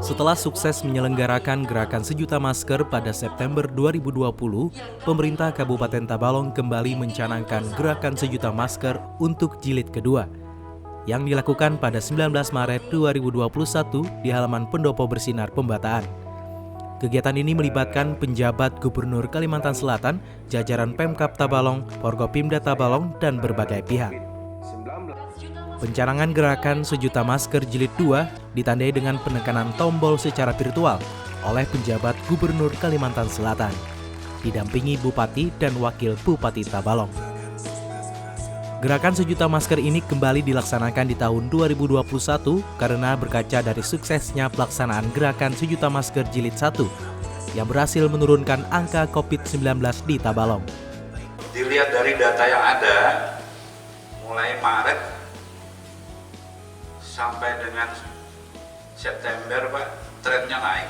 Setelah sukses menyelenggarakan gerakan sejuta masker pada September 2020, pemerintah Kabupaten Tabalong kembali mencanangkan gerakan sejuta masker untuk jilid kedua yang dilakukan pada 19 Maret 2021 di halaman Pendopo Bersinar Pembataan. Kegiatan ini melibatkan penjabat Gubernur Kalimantan Selatan, jajaran Pemkab Tabalong, Forkopimda Tabalong, dan berbagai pihak. Pencanangan gerakan sejuta masker jilid 2 ditandai dengan penekanan tombol secara virtual oleh penjabat Gubernur Kalimantan Selatan, didampingi Bupati dan Wakil Bupati Tabalong. Gerakan sejuta masker ini kembali dilaksanakan di tahun 2021 karena berkaca dari suksesnya pelaksanaan gerakan sejuta masker jilid 1 yang berhasil menurunkan angka COVID-19 di Tabalong. Dilihat dari data yang ada, mulai Maret sampai dengan September, Pak, trennya naik.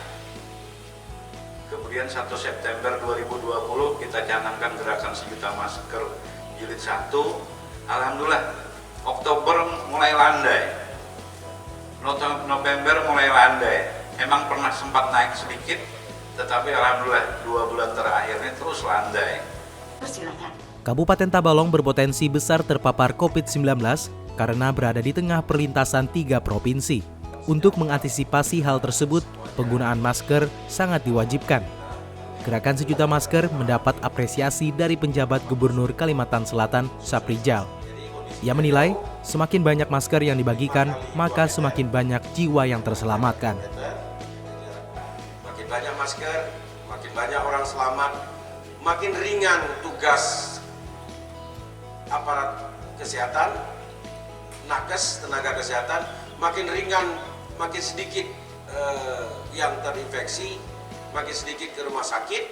Kemudian 1 September 2020 kita canangkan gerakan sejuta masker jilid 1. Alhamdulillah, Oktober mulai landai, November mulai landai. Emang pernah sempat naik sedikit, tetapi alhamdulillah 2 bulan terakhir ini terus landai. Kabupaten Tabalong berpotensi besar terpapar COVID-19 karena berada di tengah perlintasan 3 provinsi. Untuk mengantisipasi hal tersebut, penggunaan masker sangat diwajibkan. Gerakan sejuta masker mendapat apresiasi dari penjabat Gubernur Kalimantan Selatan, Saprijal. Ia menilai, semakin banyak masker yang dibagikan, maka semakin banyak jiwa yang terselamatkan. Makin banyak masker, makin banyak orang selamat, makin ringan tugas aparat kesehatan, nakes, tenaga kesehatan, makin ringan, makin sedikit yang terinfeksi, makin sedikit ke rumah sakit,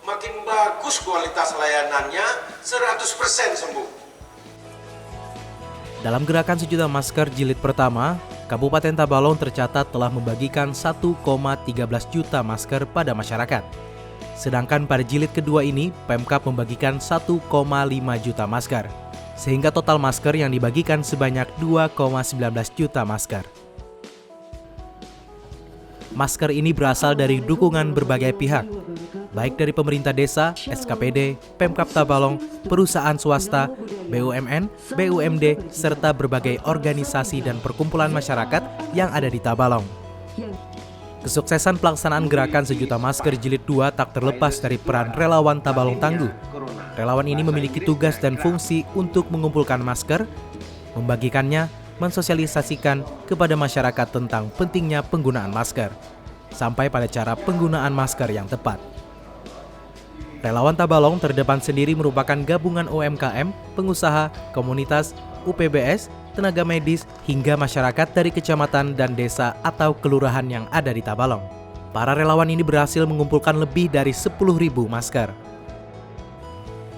makin bagus kualitas layanannya, 100% sembuh. Dalam gerakan sejuta masker jilid pertama, Kabupaten Tabalong tercatat telah membagikan 1,13 juta masker pada masyarakat. Sedangkan pada jilid kedua ini, Pemkab membagikan 1,5 juta masker, sehingga total masker yang dibagikan sebanyak 2,19 juta masker. Masker ini berasal dari dukungan berbagai pihak, baik dari pemerintah desa, SKPD, Pemkab Tabalong, perusahaan swasta, BUMN, BUMD, serta berbagai organisasi dan perkumpulan masyarakat yang ada di Tabalong. Kesuksesan pelaksanaan gerakan sejuta masker jilid 2 tak terlepas dari peran relawan Tabalong Tangguh. Relawan ini memiliki tugas dan fungsi untuk mengumpulkan masker, membagikannya, mensosialisasikan kepada masyarakat tentang pentingnya penggunaan masker, sampai pada cara penggunaan masker yang tepat. Relawan Tabalong terdepan sendiri merupakan gabungan UMKM, pengusaha, komunitas, UPBS, tenaga medis, hingga masyarakat dari kecamatan dan desa atau kelurahan yang ada di Tabalong. Para relawan ini berhasil mengumpulkan lebih dari 10.000 masker.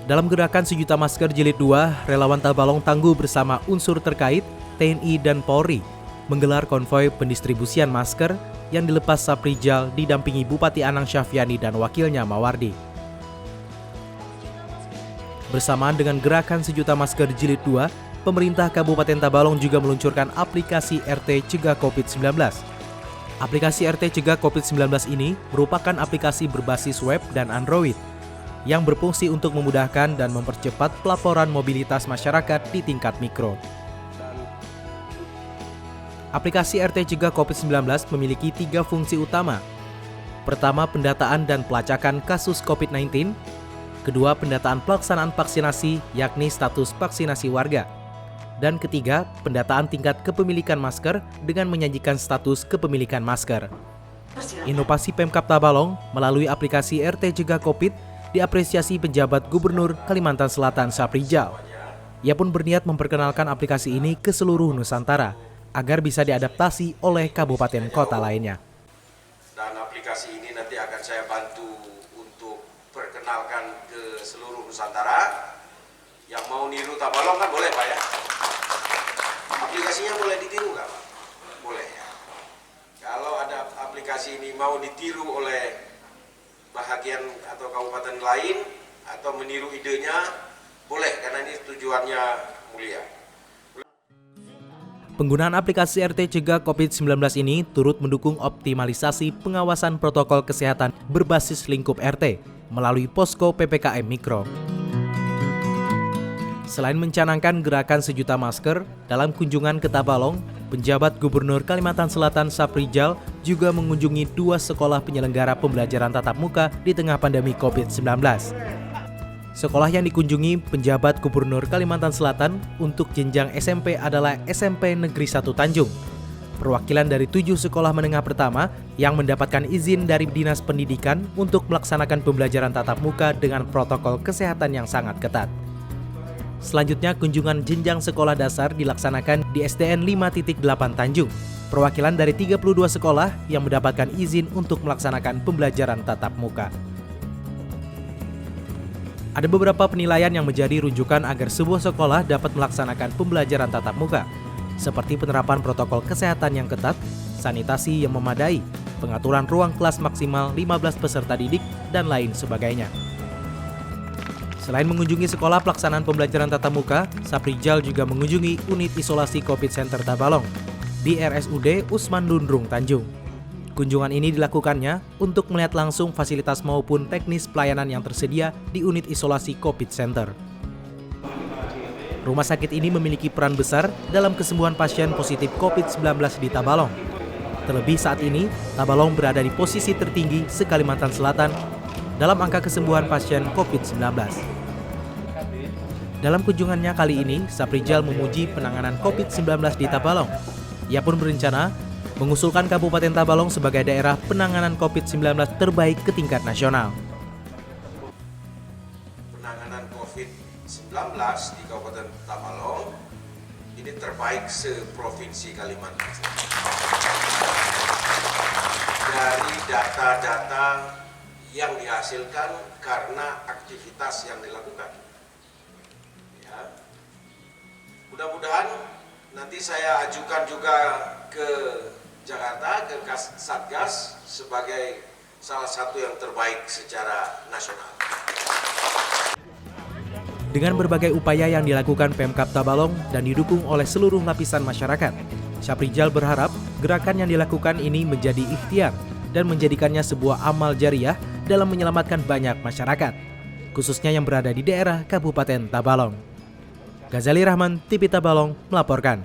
Dalam gerakan sejuta masker jilid 2, relawan Tabalong Tangguh bersama unsur terkait, TNI dan Polri, menggelar konvoi pendistribusian masker yang dilepas Saprijal didampingi Bupati Anang Syafiani dan wakilnya Mawardi. Bersamaan dengan gerakan sejuta masker jilid 2, pemerintah Kabupaten Tabalong juga meluncurkan aplikasi RT Cegah COVID-19. Aplikasi RT Cegah COVID-19 ini merupakan aplikasi berbasis web dan Android yang berfungsi untuk memudahkan dan mempercepat pelaporan mobilitas masyarakat di tingkat mikro. Aplikasi RT Cegah COVID-19 memiliki 3 fungsi utama. Pertama, pendataan dan pelacakan kasus COVID-19. Kedua, pendataan pelaksanaan vaksinasi, yakni status vaksinasi warga. Dan ketiga, pendataan tingkat kepemilikan masker dengan menyajikan status kepemilikan masker. Inovasi Pemkab Tabalong melalui aplikasi RT Cegah COVID diapresiasi penjabat Gubernur Kalimantan Selatan Saprijal. Ia pun berniat memperkenalkan aplikasi ini ke seluruh Nusantara agar bisa diadaptasi oleh kabupaten kota lainnya. Dan aplikasi ini nanti akan saya bantu untuk perkenalkan ke seluruh Nusantara. Yang mau niru Tabalong kan boleh, Pak, ya? Aplikasinya boleh ditiru nggak, Pak? Boleh, ya. Kalau ada aplikasi ini mau ditiru oleh bahagian atau kabupaten lain atau meniru idenya, boleh, karena ini tujuannya mulia. Penggunaan aplikasi RT Cegah COVID-19 ini turut mendukung optimalisasi pengawasan protokol kesehatan berbasis lingkup RT melalui posko PPKM Mikro. Selain mencanangkan gerakan sejuta masker, dalam kunjungan ke Tabalong, penjabat Gubernur Kalimantan Selatan Saprijal juga mengunjungi 2 sekolah penyelenggara pembelajaran tatap muka di tengah pandemi COVID-19. Sekolah yang dikunjungi penjabat Gubernur Kalimantan Selatan untuk jenjang SMP adalah SMP Negeri 1 Tanjung. Perwakilan dari 7 sekolah menengah pertama yang mendapatkan izin dari Dinas Pendidikan untuk melaksanakan pembelajaran tatap muka dengan protokol kesehatan yang sangat ketat. Selanjutnya, kunjungan jenjang sekolah dasar dilaksanakan di SDN 5.8 Tanjung. Perwakilan dari 32 sekolah yang mendapatkan izin untuk melaksanakan pembelajaran tatap muka. Ada beberapa penilaian yang menjadi rujukan agar sebuah sekolah dapat melaksanakan pembelajaran tatap muka, seperti penerapan protokol kesehatan yang ketat, sanitasi yang memadai, pengaturan ruang kelas maksimal 15 peserta didik, dan lain sebagainya. Selain mengunjungi sekolah pelaksanaan pembelajaran tatap muka, Saprijal juga mengunjungi unit isolasi COVID Center Tabalong di RSUD Usman Dundrung Tanjung. Kunjungan ini dilakukannya untuk melihat langsung fasilitas maupun teknis pelayanan yang tersedia di unit isolasi COVID Center. Rumah sakit ini memiliki peran besar dalam kesembuhan pasien positif COVID-19 di Tabalong. Terlebih saat ini, Tabalong berada di posisi tertinggi se-Kalimantan Selatan dalam angka kesembuhan pasien COVID-19. Dalam kunjungannya kali ini, Saprijal memuji penanganan COVID-19 di Tabalong. Ia pun berencana mengusulkan Kabupaten Tabalong sebagai daerah penanganan COVID-19 terbaik ke tingkat nasional. Penanganan COVID-19 di Kabupaten Tabalong ini terbaik se-Provinsi Kalimantan Selatan. Dari data-data yang dihasilkan karena aktivitas yang dilakukan. Ya. Mudah-mudahan nanti saya ajukan juga ke Jakarta, ke Satgas sebagai salah satu yang terbaik secara nasional. Dengan berbagai upaya yang dilakukan Pemkab Tabalong dan didukung oleh seluruh lapisan masyarakat, Saprijal berharap gerakan yang dilakukan ini menjadi ikhtiar dan menjadikannya sebuah amal jariah dalam menyelamatkan banyak masyarakat, khususnya yang berada di daerah Kabupaten Tabalong. Ghazali Rahman, TV Tabalong, melaporkan.